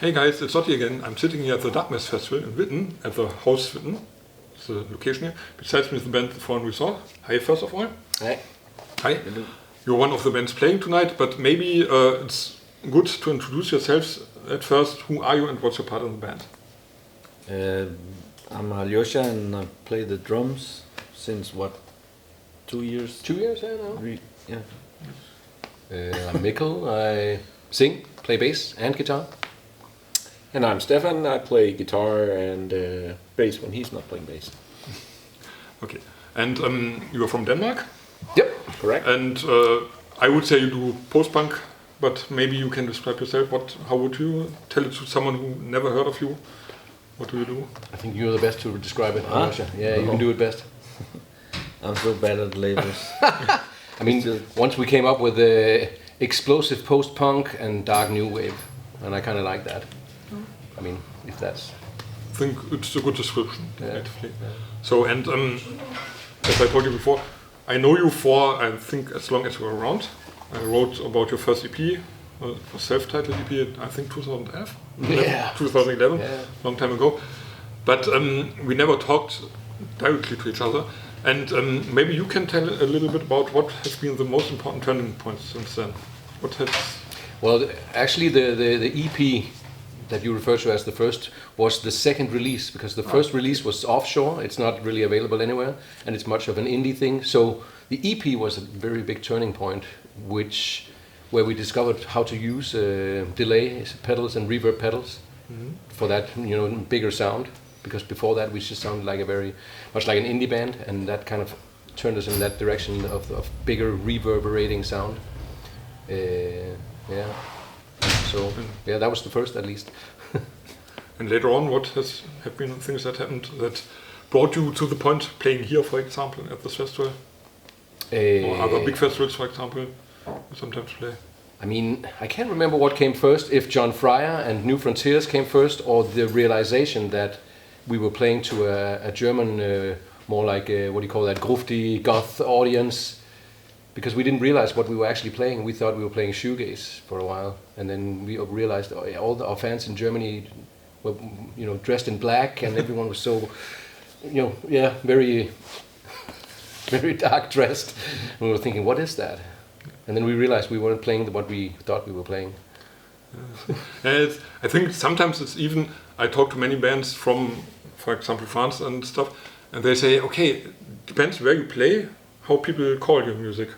Hey guys, it's Otti again. I'm sitting here at the Darkmas Festival in Witten, at the House Witten. It's the location here. Besides me is the band The Foreign Resort. Hi, first of all. Hi. Hi. Hello. You're one of the bands playing tonight, but maybe it's good to introduce yourselves at first. Who are you and what's your part in the band? I'm Alioscha and I play the drums since 2 years? 2 years now? Yeah. I'm Mikkel. I sing, play bass and guitar. And I'm Steffan. I play guitar and bass when he's not playing bass. Okay. And you are from Denmark? Yep, correct. And I would say you do post-punk, but maybe you can describe yourself. How would you tell it to someone who never heard of you? What do you do? I think you're the best to describe it, Alioscha. Yeah, you can do it best. I'm so bad at labels. I mean, once we came up with explosive post-punk and dark new wave, and I kind of like that. I mean, if that's... I think it's a good description, definitely. Yeah. So, and as I told you before, I know you for, I think, as long as you were around. I wrote about your first EP, a self-titled EP, I think 2011? Yeah. 2011, yeah. Long time ago. But we never talked directly to each other. And maybe you can tell a little bit about what has been the most important turning points since then. What has... Well, actually, the EP that you refer to as the first was the second release, because the first release was offshore. It's not really available anywhere, and it's much of an indie thing. So the EP was a very big turning point, where we discovered how to use delay pedals and reverb pedals for that bigger sound. Because before that we just sounded like much like an indie band, and that kind of turned us in that direction of bigger reverberating sound. Yeah. So yeah, that was the first at least. And later on, what have been things that happened that brought you to the point playing here, for example, at this festival? Or other big festivals, for example, you sometimes play? I mean, I can't remember what came first, if John Fryer and New Frontiers came first, or the realization that we were playing to a German, more like, what do you call that, grufty goth audience. Because we didn't realize what we were actually playing. We thought we were playing shoegaze for a while, and then we realized all our fans in Germany were, dressed in black, and everyone was so, very, very dark dressed. And we were thinking, what is that? And then we realized we weren't playing what we thought we were playing. I think sometimes it's even. I talk to many bands from, for example, France and stuff, and they say, okay, depends where you play, how people call your music.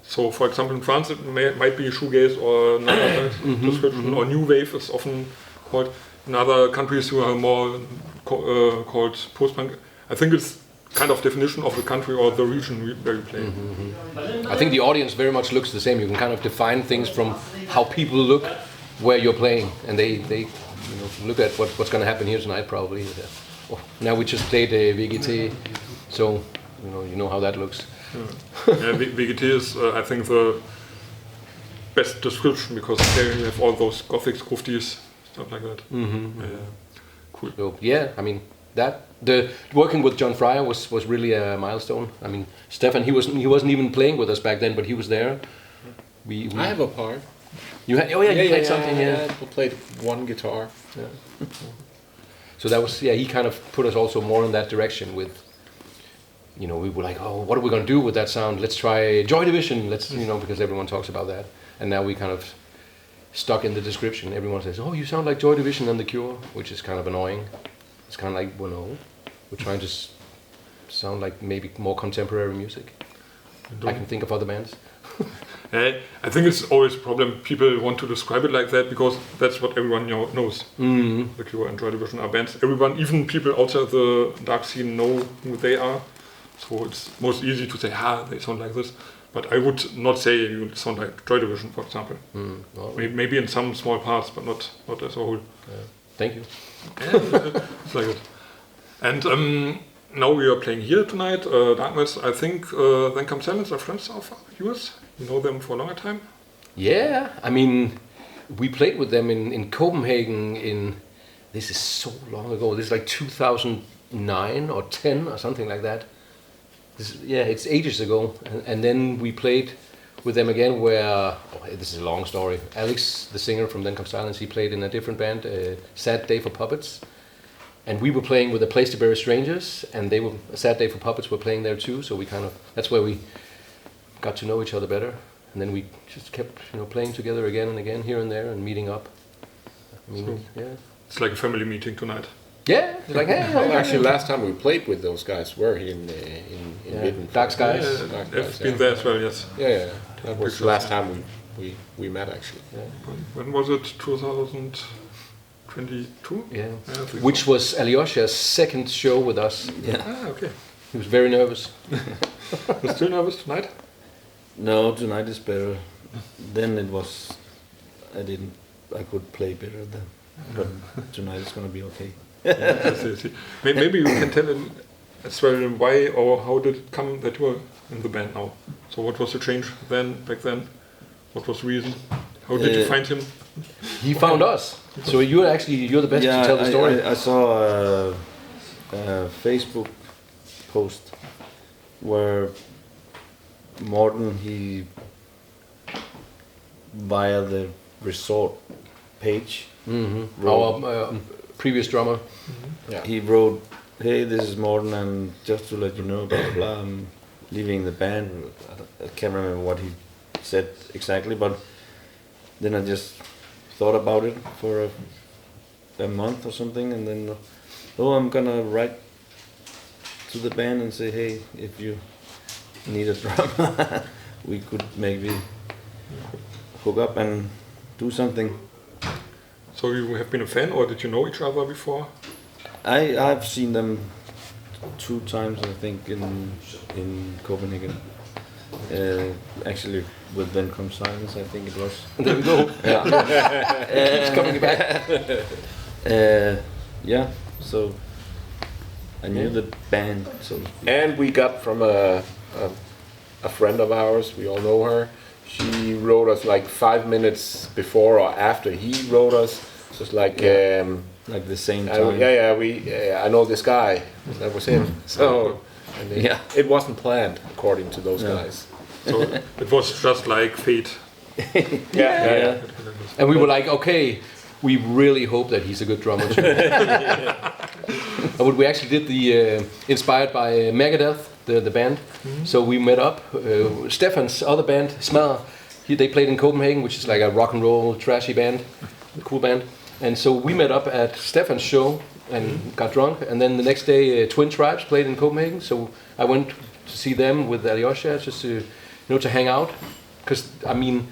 So, for example, in France it might be shoegaze or another description, or new wave is often called. In other countries who are more called post-punk, I think it's kind of definition of the country or the region where you play. I think the audience very much looks the same. You can kind of define things from how people look where you're playing, and they look at what's going to happen here tonight probably. Oh, now we just played VGT, so you know how that looks. Yeah, VGT is, I think, the best description, because there you have all those gothic grufties, stuff like that. Cool. So, yeah, I mean, the working with John Fryer was really a milestone. I mean, Steffan, he wasn't even playing with us back then, but he was there. We I have a part. You had? Oh yeah, you played something. Yeah, I played one guitar. Yeah. So that was, he kind of put us also more in that direction with. We were like, oh, what are we going to do with that sound? Let's try Joy Division. Because everyone talks about that. And now we kind of stuck in the description. Everyone says, oh, you sound like Joy Division and The Cure, which is kind of annoying. It's kind of like, well, no, we're trying to sound like maybe more contemporary music. I can think of other bands. I think it's always a problem. People want to describe it like that because that's what everyone knows. The Cure and Joy Division are bands. Everyone, even people outside the dark scene, know who they are. So it's most easy to say, they sound like this. But I would not say you sound like Joy Division, for example. Well, maybe in some small parts, but not as a whole. Thank you. It's like it. And now we are playing here tonight. Darkmas, I think, Then Come Silence are friends of yours. You know them for a longer time? Yeah, I mean, we played with them in Copenhagen this is so long ago. This is like 2009 or 10 or something like that. It's ages ago. And then we played with them again where, this is a long story. Alex, the singer from Then Comes Silence, he played in a different band, Sad Day for Puppets. And we were playing with the Place to Bury Strangers, and they were, Sad Day for Puppets were playing there too, so we kind of, that's where we got to know each other better. And then we just kept, playing together again and again, here and there, and meeting up. I mean, yeah. It's like a family meeting tonight. Yeah, it's like, hey. Well, actually, last time we played with those guys were here in Witten. Dark Skies. I've been there as well, yes. Yeah. That was the last time we met, actually. Yeah. When was it? 2022? Yeah. Which Which was Alioscha's second show with us. Yeah. Okay. He was very nervous. You're still nervous tonight? No, tonight is better. Then it was, I could play better then. But tonight it's gonna be okay. I see. Maybe you can tell as well why or how did it come that you were in the band now? So what was the change back then? What was the reason? How did you find him? He found us. So you're the best to tell the story. I saw a Facebook post where Morten, he via the resort page, Our previous drummer. he wrote, "Hey, this is Morten, and just to let you know, blah blah blah, I'm leaving the band." I can't remember what he said exactly, but then I just thought about it for a month or something, and then I'm gonna write to the band and say, "Hey, if you need a drummer, we could maybe hook up and do something." So you have been a fan, or did you know each other before? I've seen them 2 times, I think, in Copenhagen. Actually, with Then Comes Silence, I think it was. There we go. He's coming back. Yeah, so I knew the band, so to speak. And we got from a friend of ours, we all know her. She wrote us like 5 minutes before or after he wrote us. So it's like like the same time. I know this guy. That was him. So it wasn't planned according to those guys. So it was just like fate. Yeah. And we were like, okay, we really hope that he's a good drummer too. But we actually did the inspired by Megadeth, the band. So we met up. Steffan's other band, Smadder, they played in Copenhagen, which is like a rock and roll trashy band, a cool band. And so we met up at Steffan's show and got drunk. And then the next day, Twin Tribes played in Copenhagen. So I went to see them with Alioscha just to hang out. Because I mean,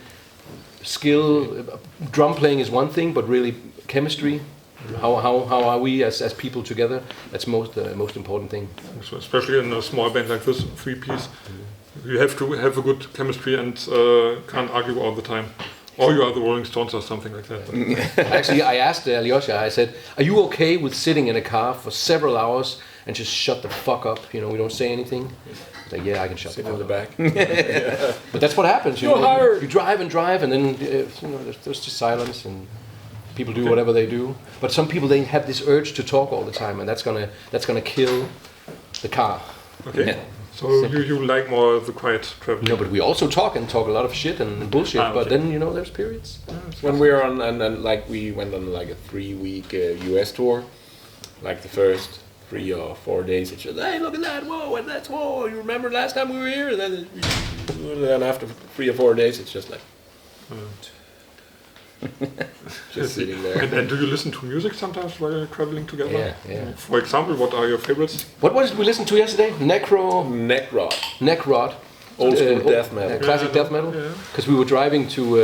drum playing is one thing, but really chemistry. How are we as people together? That's most important thing. So especially in a small band like this, 3-piece, you have to have a good chemistry and can't argue all the time. Or you are the Rolling Stones or something like that. Actually, I asked Alioscha, I said, "Are you okay with sitting in a car for several hours and just shut the fuck up? We don't say anything." He's like, "Yeah, I can shut the fuck up." In the back. But that's what happens. You drive and drive, and then there's just silence, and people do whatever they do. But some people, they have this urge to talk all the time, and that's gonna kill the car. Okay. Yeah. So you like more the quiet traveling? No, but we also talk a lot of shit and bullshit. Okay. But then there's periods. When we were on and like we went on like a 3-week US tour, like the first 3 or 4 days, it's just, hey, look at that, whoa, and that's, whoa, you remember last time we were here? And then after 3 or 4 days, it's just like just sitting there. And do you listen to music sometimes while you're traveling together? Yeah. For example, what are your favorites? What was it we listened to yesterday? Necrot. Old school death metal. Classic death metal. Because we were driving to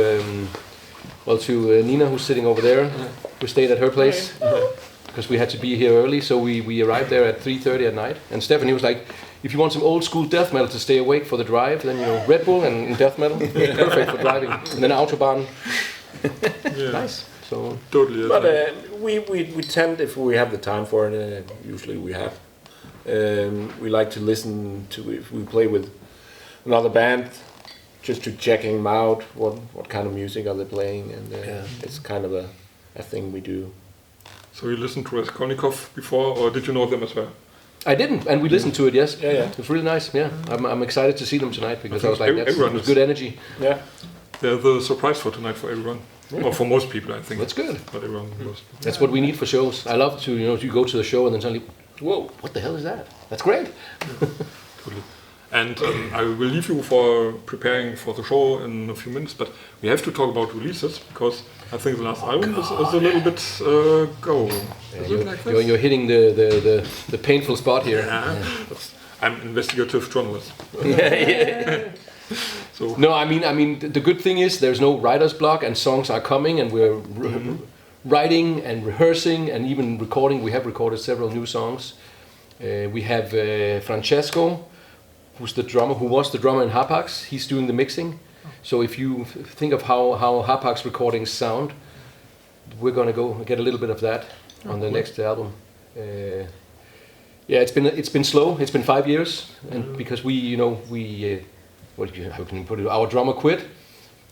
Nina, who's sitting over there. We stayed at her place because we had to be here early. So we arrived there at 3:30 at night. And Steffan, he was like, if you want some old school death metal to stay awake for the drive, then Red Bull and death metal, perfect for driving. And then Autobahn. Nice. So totally. But we tend, if we have the time for it, usually we have. We like to listen to, if we play with another band, just to checking them out. What kind of music are they playing? And it's kind of a thing we do. So you listened to Raskolnikov before, or did you know them as well? I didn't, and we listened to it. Yes, Yeah. it was really nice. Yeah, I'm excited to see them tonight because I was like, everyone that's is- good energy. Yeah. They're the surprise for tonight for everyone, or for most people, I think. That's good. Not everyone. Most. That's what we need for shows. I love to, you go to the show and then suddenly, whoa, what the hell is that? That's great. Totally. And I will leave you for preparing for the show in a few minutes, but we have to talk about releases because I think the last album is a little bit go. Is it like this? You're hitting the painful spot here. Yeah. I'm an investigative journalist. So No, I mean, the good thing is there's no writer's block and songs are coming and we're writing and rehearsing and even recording. We have recorded several new songs. We have Francesco, who was the drummer in Hapax. He's doing the mixing. So if you think of how Hapax recordings sound, we're gonna go get a little bit of that on the next album. It's been slow. It's been 5 years, and because how can you put it? Our drummer quit.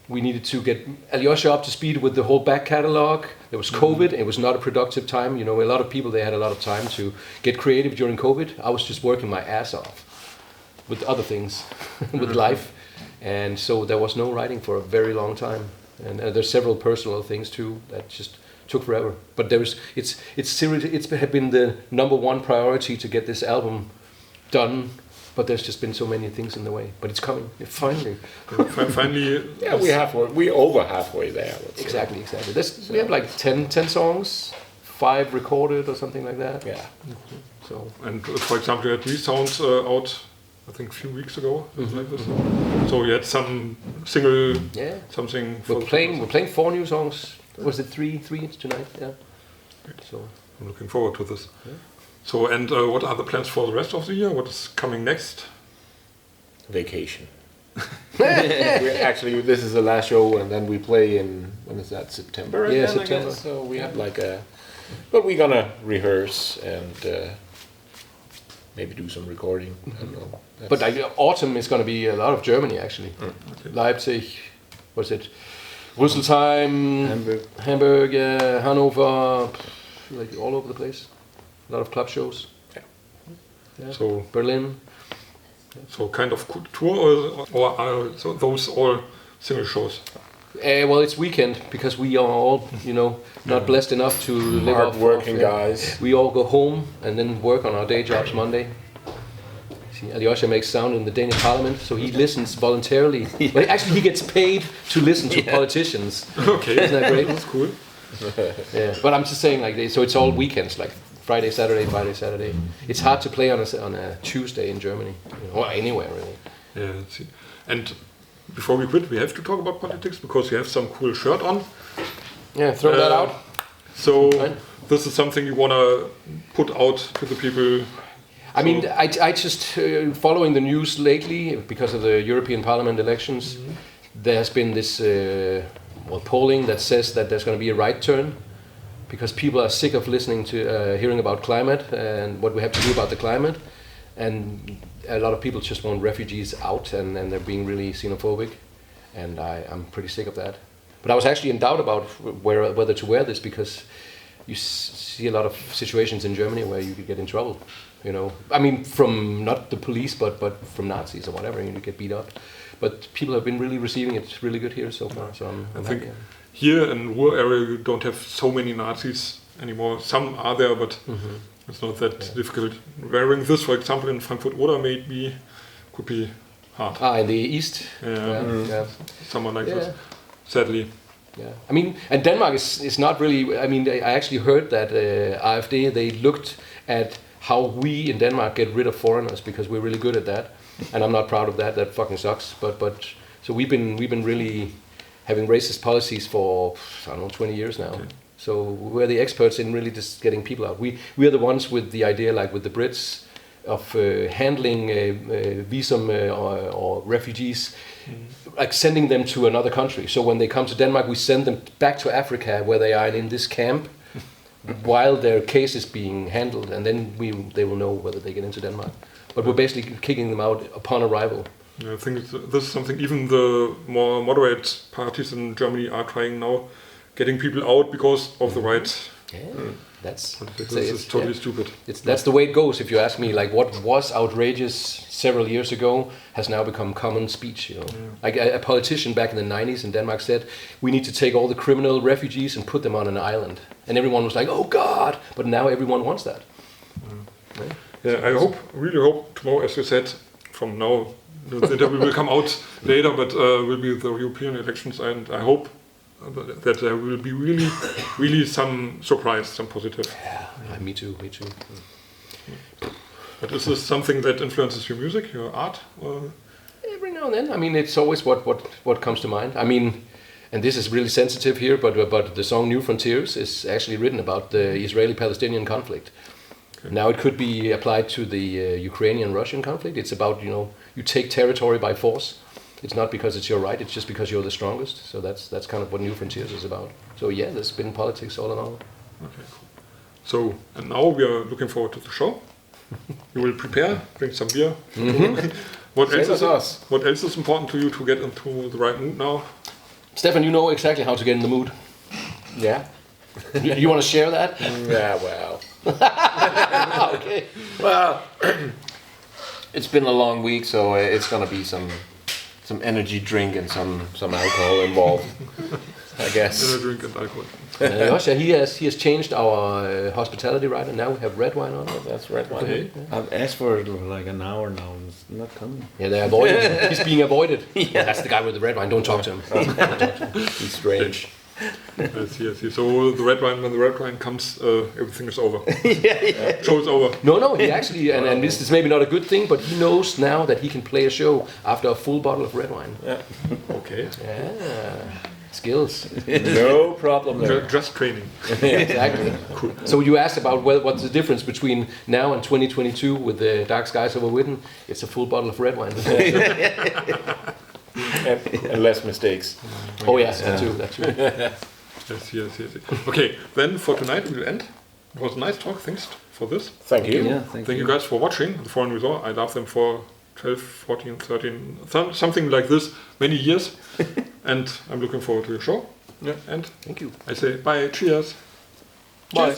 We needed to get Alioscha up to speed with the whole back catalog. There was COVID. It was not a productive time. A lot of people, they had a lot of time to get creative during COVID. I was just working my ass off with other things, with life. And so there was no writing for a very long time. And there's several personal things too that just took forever. But it's had been the number one priority to get this album done. But there's just been so many things in the way. But it's coming, finally. finally, Yeah, we're over halfway there. let's say. Exactly. We have like 10 songs, 5 recorded or something like that. Yeah. So and for example, you had these sounds out, I think, a few weeks ago. Like this. So you had some single, something. we're playing 4 new songs. Was it 3 tonight? Yeah. So I'm looking forward to this. Yeah. So, and what are the plans for the rest of the year? What is coming next? Vacation. Actually, this is the last show, and then we play in, when is that, September? Yeah, again, I September. guess? So we have like but we're gonna rehearse and maybe do some recording. I don't know. But autumn is going to be a lot of Germany actually. Okay. Leipzig, what's it? Rüsselsheim, Hamburg, Hanover, like all over the place. A lot of club shows. Yeah. So Berlin. So kind of tour, or are so those all single shows? Well, it's weekend because we are all, not blessed enough to live off Hard-working of, guys. We all go home and then work on our day jobs Monday. See, Alioscha makes sound in the Danish Parliament, so he listens voluntarily. But actually, he gets paid to listen to politicians. Okay, Isn't that great? That's cool. Yeah, but I'm just saying, so it's all weekends, like Friday, Saturday. It's hard to play on a Tuesday in Germany, or anywhere really. Yeah, let's see. And before we quit, we have to talk about politics because you have some cool shirt on. Yeah, throw that out. So Fine. this is something you wanna put out to the people. I mean, I just following the news lately because of the European Parliament elections. There has been this polling that says that there's going to be a right turn because people are sick of listening to hearing about climate and what we have to do about the climate, and a lot of people just want refugees out, and they're being really xenophobic, and I'm pretty sick of that. But I was actually in doubt about whether to wear this because you see a lot of situations in Germany where you could get in trouble. I mean, from not the police, but from Nazis or whatever, and you get beat up. But people have been really receiving it really good here so far. So I'm I think happy. here in Ruhr area you don't have so many Nazis anymore. Some are there, but it's not that difficult. Wearing this, for example, in Frankfurt Oder maybe could be hard. In the east. Yeah. Someone like Yeah. this. Sadly. Yeah, I mean, and Denmark is not really. I mean, I actually heard that AfD, they looked at how we in Denmark get rid of foreigners because we're really good at that, and I'm not proud of that. That fucking sucks. But so we've been really having racist policies for 20 years now. Okay. So we're the experts in really just getting people out. We are the ones with the idea, like with the Brits, of handling visum or refugees, like sending them to another country. So when they come to Denmark, we send them back to Africa where they are in this camp while their case is being handled, and then they will know whether they get into Denmark. But we're basically kicking them out upon arrival. Yeah, I think this is something even the more moderate parties in Germany are trying now, getting people out because of the right Yeah, that's This is totally stupid. That's the way it goes. If you ask me, like what was outrageous several years ago has now become common speech. Like a politician back in the 90s in Denmark said, we need to take all the criminal refugees and put them on an island, and everyone was like, oh God! But now everyone wants that. Yeah, I really hope tomorrow, as you said, from now the interview will come out later, but will be the European elections, and I hope that there will be really some surprise, some positive. Yeah, me too. But is this something that influences your music, your art? Every now and then. I mean, it's always what comes to mind. I mean, and this is really sensitive here, but the song New Frontiers is actually written about the Israeli-Palestinian conflict. Okay. Now it could be applied to the Ukrainian-Russian conflict. It's about, you take territory by force. It's not because it's your right, it's just because you're the strongest. So that's kind of what New Frontiers is about. So yeah, there's been politics all in all. Okay, cool. So, and now we are looking forward to the show. You will prepare, drink some beer. Mm-hmm. What else is important to you to get into the right mood now? Steffan, you know exactly how to get in the mood. Yeah. You want to share that? Yeah, well. Okay. Well, it's been a long week, so it's gonna be some energy drink and some alcohol involved, I guess. Energy drink and alcohol. Alioscha, he has changed our hospitality right, and now we have red wine on it. That's red wine. Okay. I've asked for it like an hour now, and it's not coming. Yeah, they're avoiding. He's being avoided. Yeah. That's the guy with the red wine. Don't talk to him. He's strange. I see. So the red wine, when the red wine comes, everything is over. Show's over. No, he actually, and this is maybe not a good thing, but he knows now that he can play a show after a full bottle of red wine. Yeah. Okay. Yeah. Skills. No problem there. Just training. Exactly. Cool. So you asked about what's the difference between now and 2022 with the Dark Skies over Witten. It's a full bottle of red wine. and less mistakes. Oh yes, that too. Yes. Okay, then for tonight we will end. It was a nice talk. Thanks for this. Thank you. Yeah, Thank you guys for watching The Foreign Resort. I love them for 12, 14, 13, something like this, many years. And I'm looking forward to your show. Yeah. And thank you. I say bye, cheers. Bye.